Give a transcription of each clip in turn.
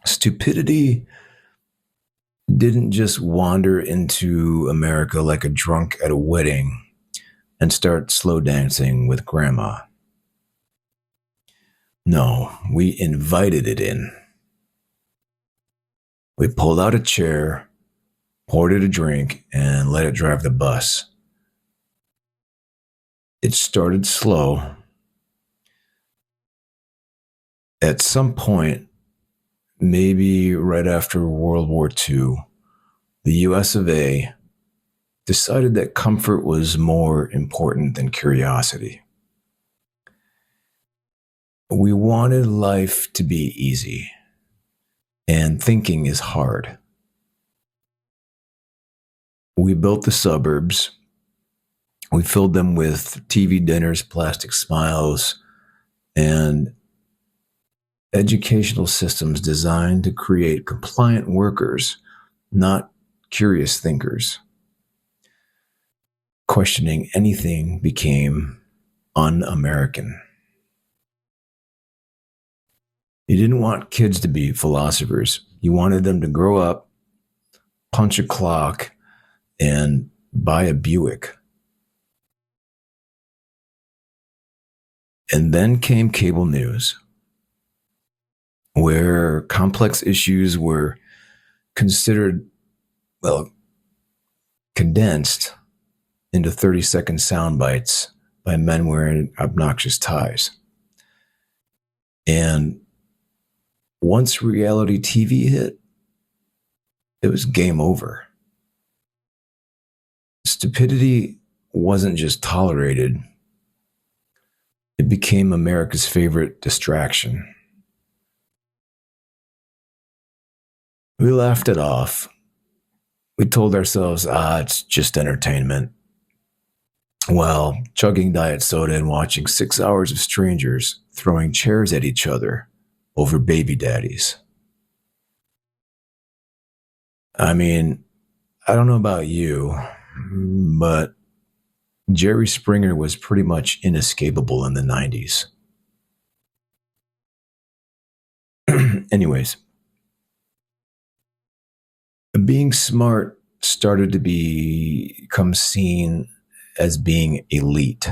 Stupidity didn't just wander into America like a drunk at a wedding and start slow dancing with grandma. No, we invited it in. We pulled out a chair, poured it a drink, and let it drive the bus. It started slow. At some point, maybe right after World War II, the US of A decided that comfort was more important than curiosity. We wanted life to be easy, and thinking is hard. We built the suburbs. We filled them with TV dinners, plastic smiles, and educational systems designed to create compliant workers, not curious thinkers. Questioning anything became un-American. You didn't want kids to be philosophers. You wanted them to grow up, punch a clock, and buy a Buick. And then came cable news, where complex issues were considered, condensed into 30-second sound bites by men wearing obnoxious ties. And once reality TV hit, it was game over. Stupidity wasn't just tolerated, it became America's favorite distraction. We laughed it off. We told ourselves, it's just entertainment. While chugging diet soda and watching 6 hours of strangers throwing chairs at each other over baby daddies. I mean, I don't know about you, but Jerry Springer was pretty much inescapable in the 90s. Anyways, being smart started to become seen as being elite.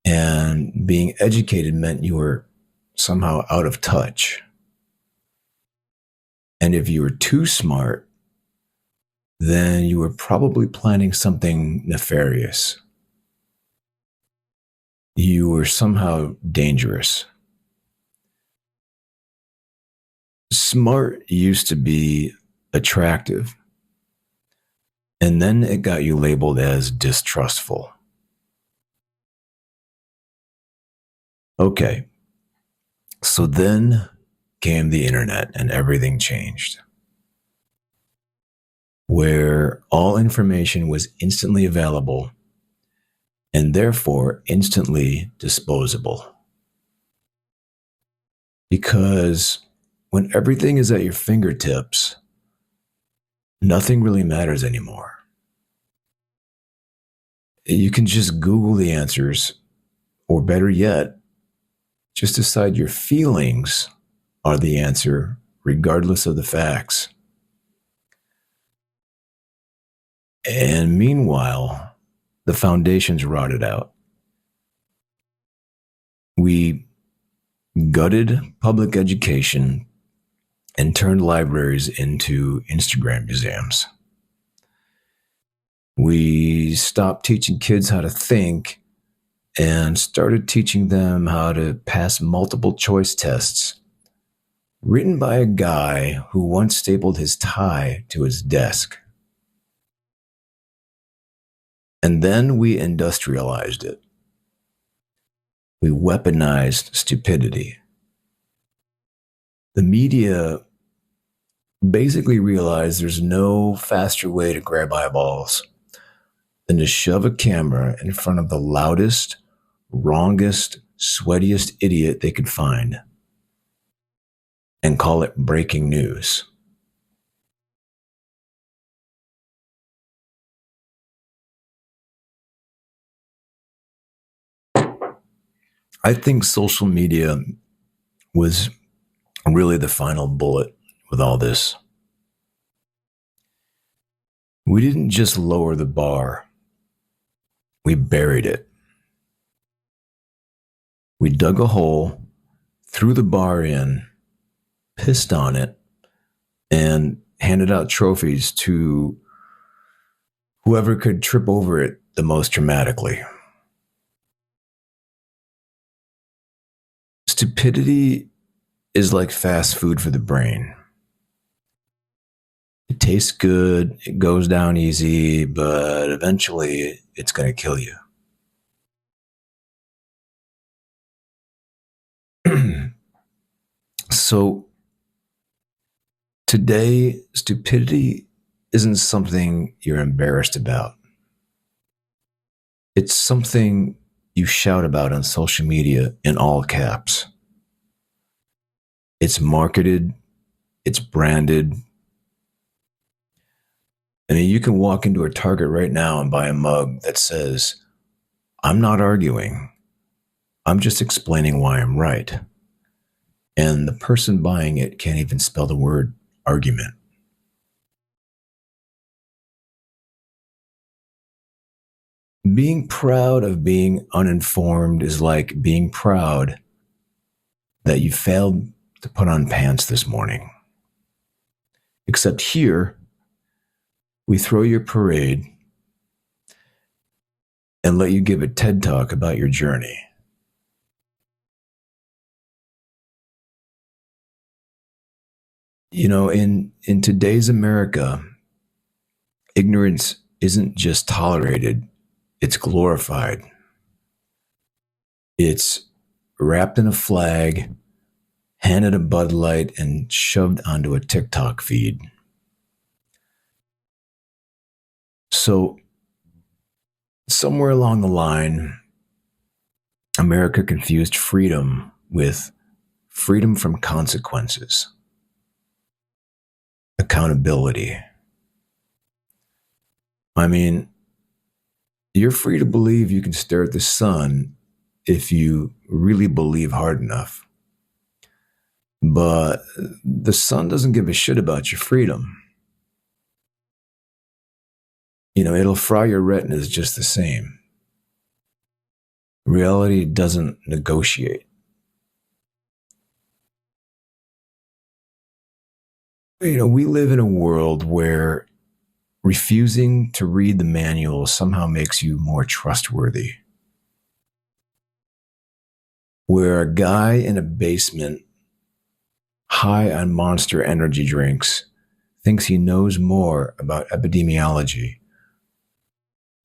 And being educated meant you were somehow out of touch. And if you were too smart, then you were probably planning something nefarious. You were somehow dangerous. Smart used to be attractive, and then it got you labeled as distrustful. Okay, so then came the internet and everything changed, where all information was instantly available and therefore instantly disposable. Because when everything is at your fingertips, nothing really matters anymore. You can just Google the answers, or better yet, just decide your feelings are the answer, regardless of the facts. And meanwhile, the foundations rotted out. We gutted public education and turned libraries into Instagram museums. We stopped teaching kids how to think and started teaching them how to pass multiple choice tests written by a guy who once stapled his tie to his desk. And then we industrialized it. We weaponized stupidity. The media basically realized there's no faster way to grab eyeballs than to shove a camera in front of the loudest, wrongest, sweatiest idiot they could find and call it breaking news. I think social media was really the final bullet with all this. We didn't just lower the bar, we buried it. We dug a hole, threw the bar in, pissed on it, and handed out trophies to whoever could trip over it the most dramatically. Stupidity is like fast food for the brain. It tastes good, it goes down easy, but eventually it's going to kill you. So today, stupidity isn't something you're embarrassed about. It's something you shout about on social media in all caps. It's marketed, it's branded. I mean, you can walk into a Target right now and buy a mug that says, "I'm not arguing. I'm just explaining why I'm right." And the person buying it can't even spell the word argument. Being proud of being uninformed is like being proud that you failed to put on pants this morning. Except here, we throw your parade and let you give a TED talk about your journey. You know, in today's America, ignorance isn't just tolerated, it's glorified. It's wrapped in a flag, handed a Bud Light, and shoved onto a TikTok feed. So, somewhere along the line, America confused freedom with freedom from consequences, accountability. I mean, you're free to believe you can stare at the sun if you really believe hard enough. But the sun doesn't give a shit about your freedom. You know, it'll fry your retinas just the same. Reality doesn't negotiate. You know, we live in a world where refusing to read the manual somehow makes you more trustworthy. Where a guy in a basement, high on Monster energy drinks, thinks he knows more about epidemiology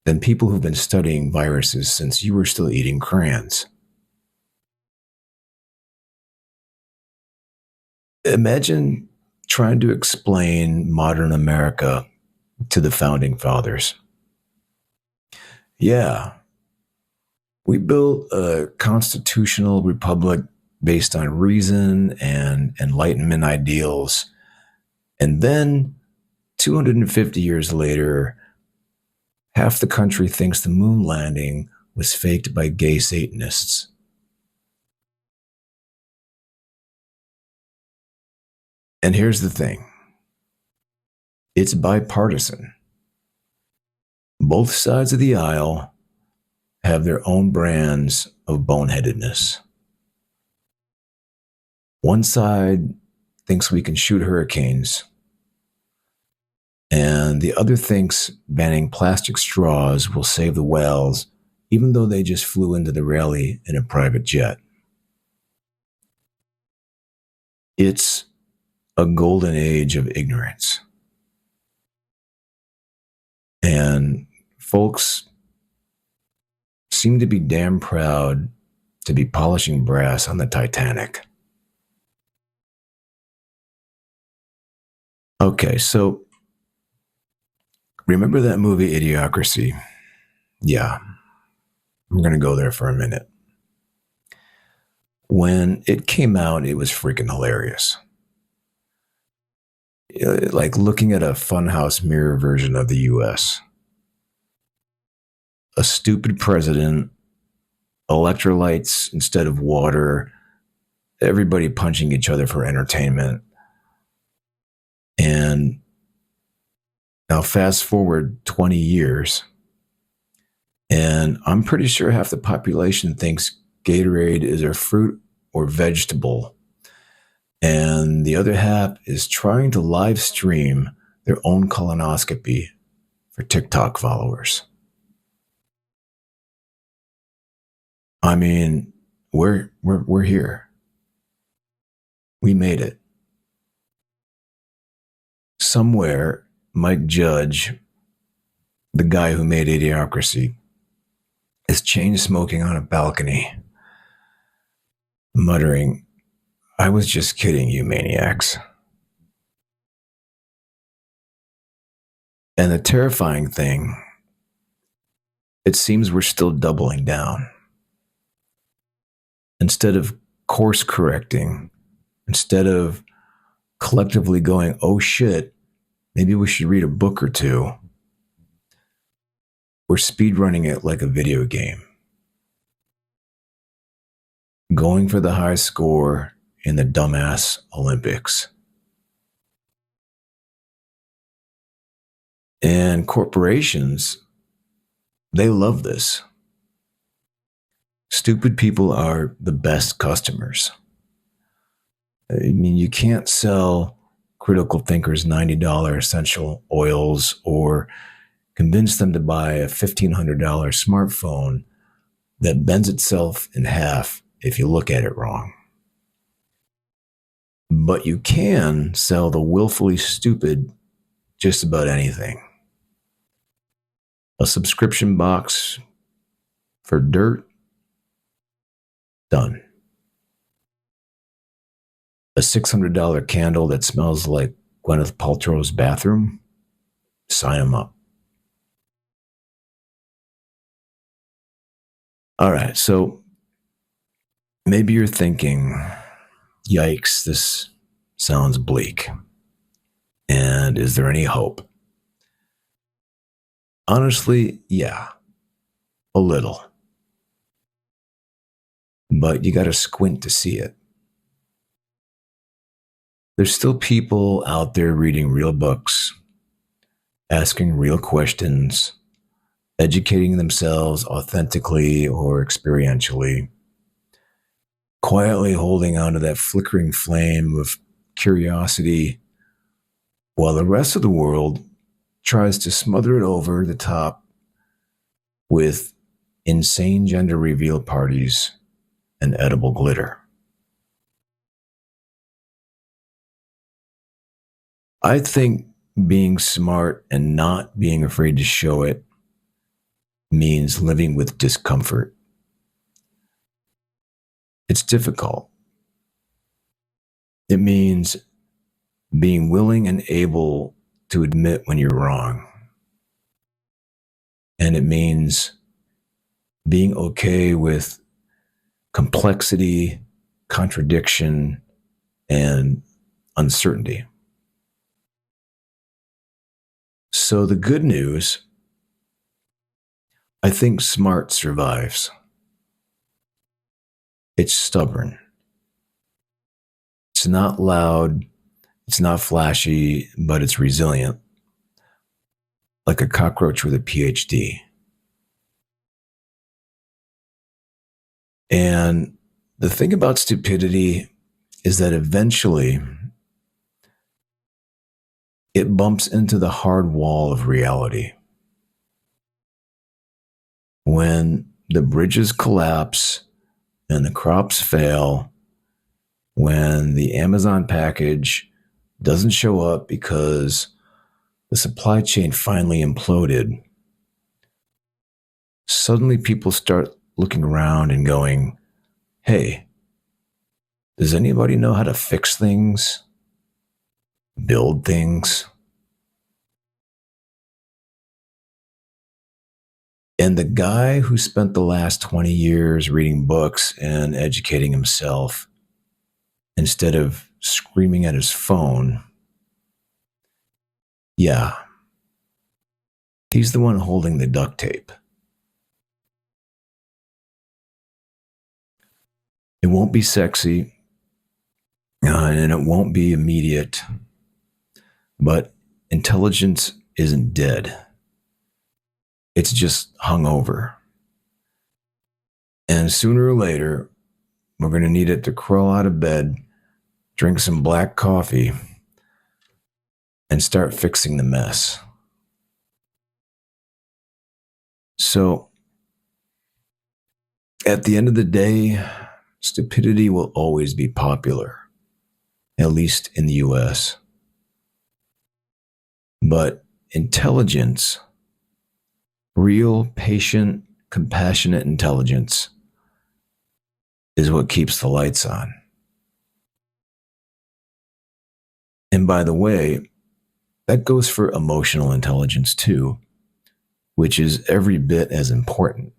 than people who've been studying viruses since you were still eating crayons. Imagine trying to explain modern America to the founding fathers. Yeah, we built a constitutional republic based on reason and Enlightenment ideals. And then 250 years later, half the country thinks the moon landing was faked by gay Satanists. And here's the thing. It's bipartisan. Both sides of the aisle have their own brands of boneheadedness. One side thinks we can shoot hurricanes, and the other thinks banning plastic straws will save the whales, even though they just flew into the rally in a private jet. It's a golden age of ignorance. And folks seem to be damn proud to be polishing brass on the Titanic. Okay, so remember that movie Idiokratie? Yeah, I'm going to go there for a minute. When it came out, it was freaking hilarious. Like looking at a funhouse mirror version of the US. A stupid president, electrolytes instead of water, everybody punching each other for entertainment. And now fast forward 20 years, and I'm pretty sure half the population thinks Gatorade is a fruit or vegetable. And the other half is trying to live stream their own colonoscopy for TikTok followers. I mean, we're here. We made it. Somewhere, Mike Judge, the guy who made Idiokratie, is chain smoking on a balcony, muttering, "I was just kidding, you maniacs." And the terrifying thing, it seems we're still doubling down. Instead of course correcting, instead of collectively going, "Oh shit, maybe we should read a book or two," we're speedrunning it like a video game, going for the high score in the dumbass Olympics. And corporations, they love this. Stupid people are the best customers. I mean, you can't sell critical thinkers $90 essential oils or convince them to buy a $1,500 smartphone that bends itself in half if you look at it wrong. But you can sell the willfully stupid just about anything. A subscription box for dirt? Done. A $600 candle that smells like Gwyneth Paltrow's bathroom? Sign them up. All right, so maybe you're thinking, yikes, this sounds bleak. And is there any hope? Honestly, yeah, a little. But you got to squint to see it. There's still people out there reading real books, asking real questions, educating themselves authentically or experientially, quietly holding on to that flickering flame of curiosity, while the rest of the world tries to smother it over the top with insane gender reveal parties and edible glitter. I think being smart and not being afraid to show it means living with discomfort. It's difficult. It means being willing and able to admit when you're wrong. And it means being okay with complexity, contradiction, and uncertainty. So the good news, I think smart survives. It's stubborn. It's not loud. It's not flashy, but it's resilient. Like a cockroach with a PhD. And the thing about stupidity is that eventually it bumps into the hard wall of reality. When the bridges collapse and the crops fail, when the Amazon package doesn't show up because the supply chain finally imploded, suddenly people start looking around and going, "Hey, does anybody know how to fix things? Build things?" And the guy who spent the last 20 years reading books and educating himself instead of screaming at his phone, yeah, he's the one holding the duct tape. It won't be sexy. and it won't be immediate, but intelligence isn't dead. It's just hungover. And sooner or later, we're going to need it to crawl out of bed, drink some black coffee, and start fixing the mess. So, at the end of the day, stupidity will always be popular, at least in the US. But intelligence, real, patient, compassionate intelligence, is what keeps the lights on. And by the way, that goes for emotional intelligence too, which is every bit as important.